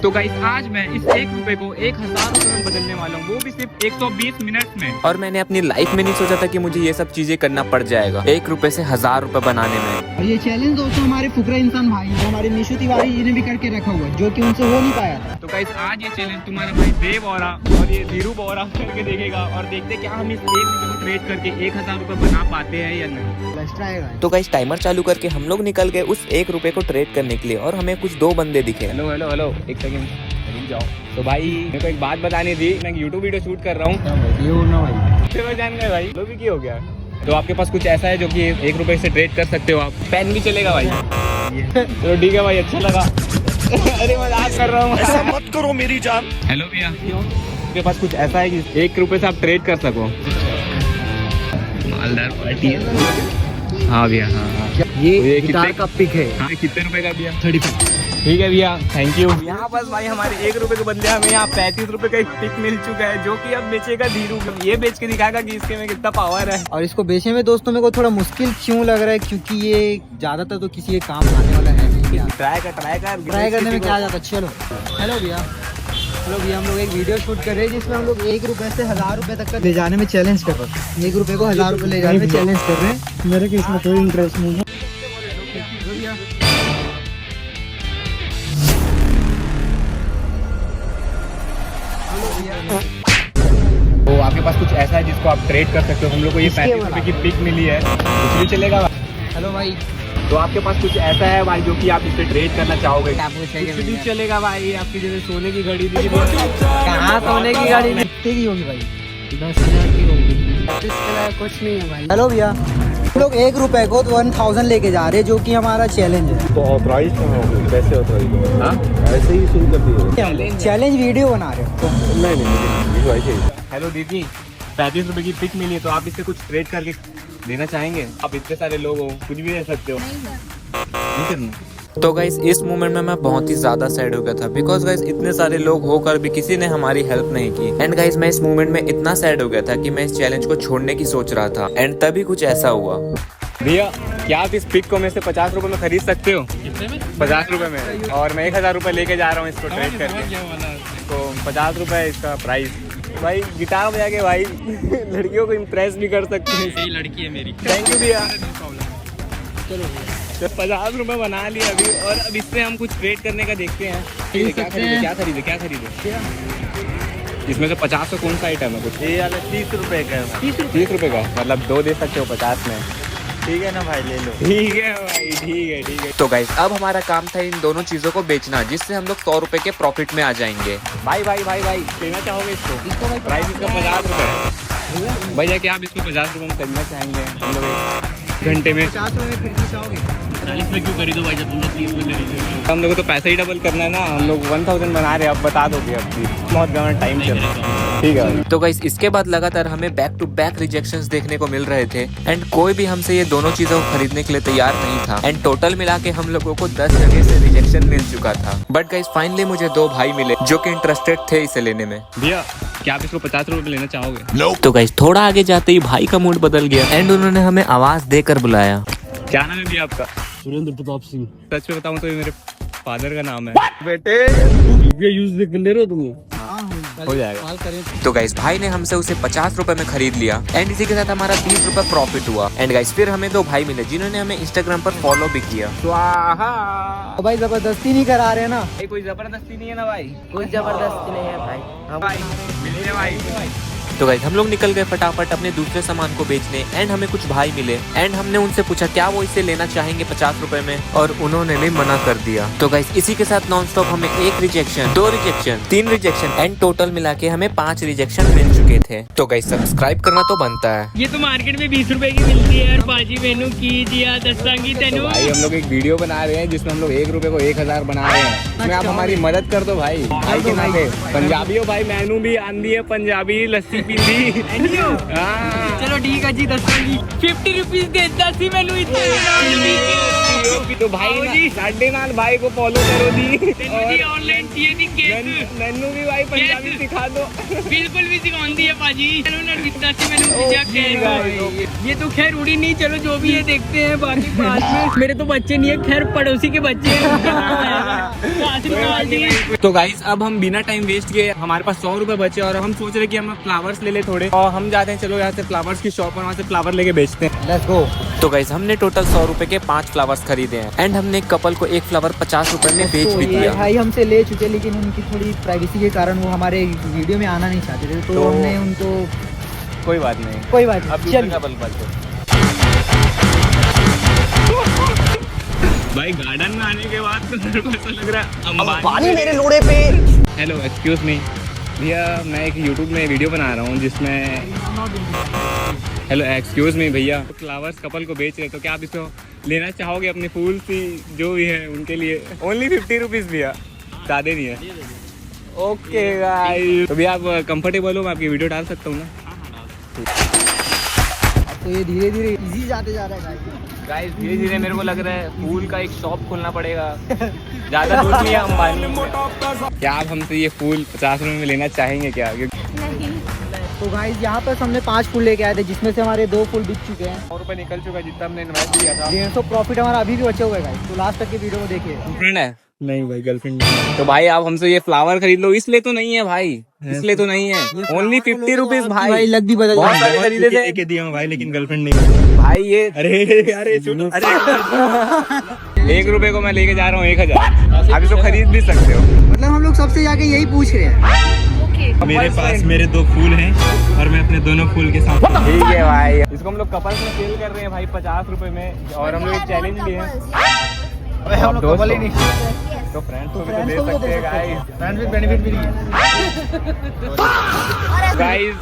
तो गाइस आज मैं इस 1 रुपए को 1000 रुपए में बदलने वाला हूँ, वो भी सिर्फ 120 मिनट में। और मैंने अपनी लाइफ में नहीं सोचा था कि मुझे ये सब चीजें करना पड़ जाएगा 1 रुपए से 1000 रुपए बनाने में। और ये चैलेंज दोस्तों हमारे फुकरा इंसान भाई हमारे निशु तिवारी जी ने भी करके रखा हुआ है, जो कि उनसे हो नहीं पाया था। तो गाइस आज ये चैलेंज तुम्हारा भाई देव बोरा और ये धीरू बोरा करके देखेगा और देखते क्या हम इस 1 रुपए को ट्रेड करके 1000 रुपए बना पाते हैं या नहीं। तो गाइस टाइमर चालू करके हम लोग निकल गए उस 1 रुपए को ट्रेड करने के लिए और हमें कुछ 2 बंदे दिखे। हेलो हेलो हेलो, एक सेकंड रुक जाओ। तो भाई मेरे को एक बात बतानी थी, मैं यूट्यूब वीडियो शूट कर रहा हूँ। जान गए भाई, लो भी क्या हो गया। तो आपके पास कुछ ऐसा है जो कि 1 रुपए से ट्रेड कर सकते हो आप? पेन भी चलेगा भाई। चलो ठीक है भाई, अच्छा लगा। अरे मजाक कर रहा हूँ। ऐसा मत करो मेरी जान। हेलो भैया, आपके पास कुछ ऐसा है कि 1 रुपए से आप ट्रेड कर सको? मालदार पार्टी है। हाँ भैया, हाँ ये गिटार का पिक है। हाँ, कितने रुपए का भैया? 35। ठीक है भैया, थैंक यू। यहाँ बस भाई हमारे 1 रुपए के बदले हमें यहाँ 35 रुपए का एक पिक मिल चुका है, जो कि अब बेचेगा धीरू। ये बेच के दिखाएगा कि इसके में कितना पावर है। और इसको बेचने में दोस्तों मेरे को थोड़ा मुश्किल क्यों लग रहा है, क्योंकि ये ज्यादातर तो किसी के काम आने वाला है नहीं। ट्राई ट्राई करने में क्या जाता। चलो हेलो भैया, हम लोग एक वीडियो शूट कर रहे हैं जिसमें हम लोग 1 रुपए से 1000 रुपए तक का ले जाने में चैलेंज कर रहे हैं। 1 रुपए को 1000 रुपए ले जाने में चैलेंज कर रहे हैं। मेरे को इसमें कोई इंटरेस्ट नहीं है। तो आपके पास कुछ ऐसा है जिसको आप ट्रेड कर सकते हो? हम लोग को ये 35 रुपए की पिक मिली है, कुछ भी चलेगा। हेलो भाई, तो आपके पास कुछ ऐसा है भाई जो कि आप इससे ट्रेड करना चाहोगे? कुछ भी चलेगा भाई। आपकी जैसे सोने की घड़ी दी, कहाँ सोने की गाड़ी कितने की होगी भाई? 10,000 की होगी। कुछ नहीं है भाई। हेलो भैया, हम लोग 1 रुपए को 1000 लेके जा रहे हैं, जो कि हमारा चैलेंज है। तो ऑथराइज कहाँ होगी? कैसे ऑथराइज? हाँ ऐसे ही शुरू कर दिए। चैलेंज वीडियो बना रहे हो? नहीं ऐसे ही। हेलो दीदी, 35 रुपए की पिक मिली है, तो आप इससे कुछ ट्रेड करके देना चाहेंगे? आप इतने सारे लोग हो, कुछ भी दे सकते हो। नहीं करना। तो गाइस इस मोमेंट में मैं बहुत ही ज्यादा सैड हो गया था, बिकॉज गाइस इतने सारे लोग होकर भी किसी ने हमारी हेल्प नहीं की। एंड गाइस मैं इस मोमेंट में इतना सैड हो गया था कि मैं इस चैलेंज को छोड़ने की सोच रहा था। एंड तभी कुछ ऐसा हुआ। भैया, क्या आप इस पिक को मेरे से 50 रुपए में खरीद सकते हो? कितने में? 50 रुपए में। और मैं 1000 रुपए लेके जा रहा हूँ इसको ट्रेड करके। तो 50 रुपए इसका प्राइस। भाई गिटार बजा के भाई लड़कियों को इम्प्रेस भी कर सकते हैं। यही लड़की है मेरी। थैंक यू भैया। चलो तो 50 रुपए बना लिए अभी, और अब इससे हम कुछ ट्रेड करने का देखते हैं। क्या खरीदे? इसमें से 50 का कौन सा आइटम है? कुछ ये वाला 30 रुपए का है। 30 रुपए का, मतलब 2 दे सकते हो 50 में। ठीक है ना भाई, ले लो। ठीक है भाई, ठीक है। तो गाइस अब हमारा काम था इन दोनों चीजों को बेचना, जिससे हम लोग 100 रुपए के प्रॉफिट में आ जाएंगे। भाई लेना चाहोगे इसको? प्राइस इसका 50 रुपए है। भैया क्या आप इसको 50 रुपए में खरीदना चाहेंगे? हम लोग 1 घंटे में 50 रुपए में खरीदना चाहोगे? 40 में क्यों खरीदो भाई, जब तुम लोग 30 में ले लीजिए। हम लोग को तो पैसा ही डबल करना है ना। हम लोग 1000 बना रहे हैं, अब बता दोगे? अब बहुत गवर्नमेंट टाइम चल रहा है। ठीक है। तो गाइस इसके बाद लगातार हमें बैक टू बैक रिजेक्शंस देखने को मिल रहे थे। एंड कोई भी हमसे ये दोनों चीजों को खरीदने के लिए तैयार नहीं था। एंड टोटल मिला के हम लोगों को 10 जगह से रिजेक्शन मिल चुका था। बट गाइस फाइनली मुझे 2 भाई मिले जो कि इंटरेस्टेड थे इसे लेने में। भैया, क्या आप इसको 50 रुपए लेना चाहोगे? तो गाइस थोड़ा आगे जाते ही भाई का मूड बदल गया एंड उन्होंने हमें आवाज देकर बुलाया। क्या नाम है भैया आपका? सुरेंद्र प्रताप सिंह। सच में बताऊं तो ये मेरे फादर का नाम है। बेटे यूज ले रहे हो तुम? हो जाएगा। तो गाइस भाई ने हमसे उसे 50 रुपए में खरीद लिया एंड इसी के साथ हमारा 30 रुपए प्रॉफिट हुआ। एंड गाइस फिर हमें 2 भाई मिले जिन्होंने हमें इंस्टाग्राम पर फॉलो भी किया। स्वाहा। तो भाई जबरदस्ती नहीं करा रहे ना? कोई जबरदस्ती नहीं है ना भाई? कोई जबरदस्ती नहीं है भाई। भाई मिलिए भाई। तो गाइस हम लोग निकल गए फटाफट अपने दूसरे सामान को बेचने। एंड हमें कुछ भाई मिले एंड हमने उनसे पूछा क्या वो इसे लेना चाहेंगे 50 रुपए में, और उन्होंने भी मना कर दिया। तो गाइस इसी के साथ नॉन स्टॉप हमें 1 rejection, 2 rejection, 3 rejection and total मिला के हमें 5 रिजेक्शन मिल चुके थे। तो गाइस सब्सक्राइब करना तो बनता है। ये तो मार्केट में 20 रुपए की मिलती है। बाजी मेनू की जिया दस्तांगी तेनू। भाई हम लोग एक वीडियो बना रहे हैं जिसमें हम लोग 1 रुपए को 1000 बना रहे हैं। इसमें आप हमारी मदद कर दो भाई। भाई के नाते पंजाबी हो भाई, मैनू भी आंधी है पंजाबी, लस्सी पींदी। चलो ठीक है जी, दस्तांगी 50 रुपीज देता सी मैनू इतने। तो भाई साढ़े नाल भाई को फॉलो करो दी ऑनलाइन चाहिए थी केक नन्नू भी भाई पंजाबी सिखा दो बिल्कुल भी सिखाती है पाजी ये तो खैर उड़ी नहीं, चलो जो भी है देखते हैं बाकी बाद में। मेरे तो बच्चे नहीं है, खैर पड़ोसी के बच्चे हैं। तो गाइस अब हम बिना टाइम वेस्ट किए हमारे पास 100 रुपए बचे और हम सोच रहे कि हम फ्लावर्स ले ले थोड़े और हम जाते हैं, चलो यहाँ से फ्लावर्स की शॉप और वहाँ से फ्लावर लेके बेचते हैं। Let's go. तो गाइस हमने टोटल 100 रुपए के 5 फ्लावर्स खरीदे हैं एंड हमने एक कपल को एक फ्लावर 50 रुपए में बेच भी ये दिया। भाई हमसे ले चुके, लेकिन उनकी थोड़ी प्राइवेसी के कारण वो हमारे वीडियो में आना नहीं चाहते थे, तो हमने उनको कोई बात नहीं, कोई बात अब नहीं, दूसरे चलिए। कपल पर भाई गार्डन में आने के बाद तो मेरे को ऐसा लग रहा है अंबानी मेरे लोड़े पे। हेलो एक्सक्यूज मी भैया, मैं एक यूट्यूब में वीडियो बना रहा हूँ जिसमें हेलो एक्सक्यूज मी भैया, फ्लावर्स कपल को बेच रहे, तो क्या आप इसको लेना चाहोगे अपने फूल सी जो भी है उनके लिए? ओनली 50 रुपीज़ भैया, ज़्यादा नहीं है। ओके गाइस, तो भैया आप कंफर्टेबल हो, मैं आपकी वीडियो डाल सकता हूँ ना? तो ये धीरे धीरे इजी जाते जा रहा है गाइस धीरे धीरे मेरे को लग रहा है फूल का एक शॉप खोलना पड़ेगा। ज़्यादा दूर नहीं है अंबानी में। क्या आप हमसे ये फूल 50 रुपये में लेना चाहेंगे क्या? तो गाइस यहाँ पर हमने 5 फूल लेके आए थे, जिसमें से हमारे 2 फूल बिक चुके हैं। 100 रुपये निकल चुका है जितना हमने इन्वेस्ट किया था। 150 प्रॉफिट हमारा अभी भी बचे हुए गाइस, तो लास्ट तक की वीडियो को देखिए। फ्रेंड है? नहीं भाई, गर्लफ्रेंड नहीं। तो भाई आप हमसे ये फ्लावर खरीद लो, इसलिए तो नहीं है भाई, इसलिए तो नहीं है। ओनली 50 रुपीज़ भाई, लग भी बदल बहुत सारे खरीदे थे। एक दिया भाई, लेकिन गर्लफ्रेंड नहीं भाई ये अरे अरे 1 रुपए को मैं लेके जा रहा हूँ 1000। आप इसको खरीद भी सकते हो। मतलब हम लोग सबसे जाके यही पूछ रहे हैं। मेरे पास मेरे 2 फूल हैं और मैं अपने दोनों फूल के साथ ठीक है भाई, इसको हम लोग कपल्स में सेल कर रहे हैं भाई 50 रुपए में, और हम लोग एक चैलेंज भी है। हम लोग कपल ही नहीं, तो फ्रेंड्स को भी तो दे सकते हैं गाइस, फ्रेंड्स विद बेनिफिट भी नहीं है। गाइस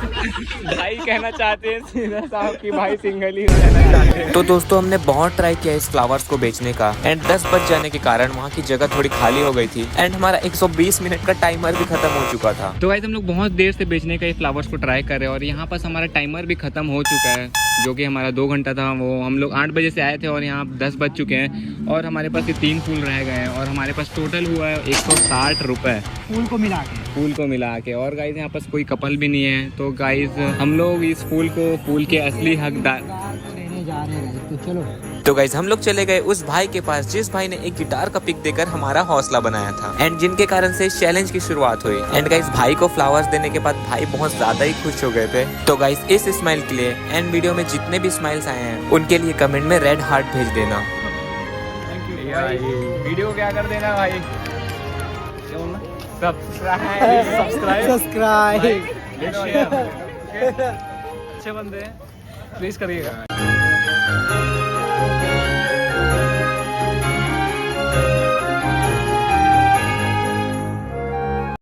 भाई कहना चाहते हैं सीधा साहब कि भाई सिंगल ही रहना चाहते हैं। तो दोस्तों हमने बहुत ट्राई किया इस फ्लावर्स को बेचने का एंड 10 बज जाने के कारण वहाँ की जगह थोड़ी खाली हो गई थी एंड हमारा 120 मिनट का टाइमर भी खत्म हो चुका था। तो गाइस हम लोग बहुत देर से बेचने का ये फ्लावर्स को ट्राई कर रहे हैं और यहाँ पास हमारा टाइमर भी खत्म हो चुका है, जो कि हमारा 2 घंटा था। वो हम लोग 8 बजे से आए थे और यहाँ 10 बज चुके हैं और हमारे पास ये 3 फूल रह गए हैं और हमारे पास टोटल हुआ है 160 रुपये फूल को मिला के। फूल को मिला के। और गाइस यहाँ पास कोई कपल भी नहीं है, तो गाइस हम लोग इस फूल को फूल के असली हकदार लेने जा रहे हैं, तो चलो। तो गाइज हम लोग चले गए उस भाई के पास जिस भाई ने एक गिटार का पिक देकर हमारा हौसला बनाया था एंड जिनके कारण से इस चैलेंज की शुरुआत हुई। एंड गाइज भाई को फ्लावर्स देने के बाद भाई बहुत ज्यादा ही खुश हो गए थे। तो गाइज इस स्माइल के लिए एंड वीडियो में जितने भी स्माइल्स आए हैं उनके लिए कमेंट में रेड हार्ट भेज देना। वीडियो क्या कर देना भाई, सब्सक्राइब सब्सक्राइब अच्छे बंदे हैं, प्लीज करिएगा।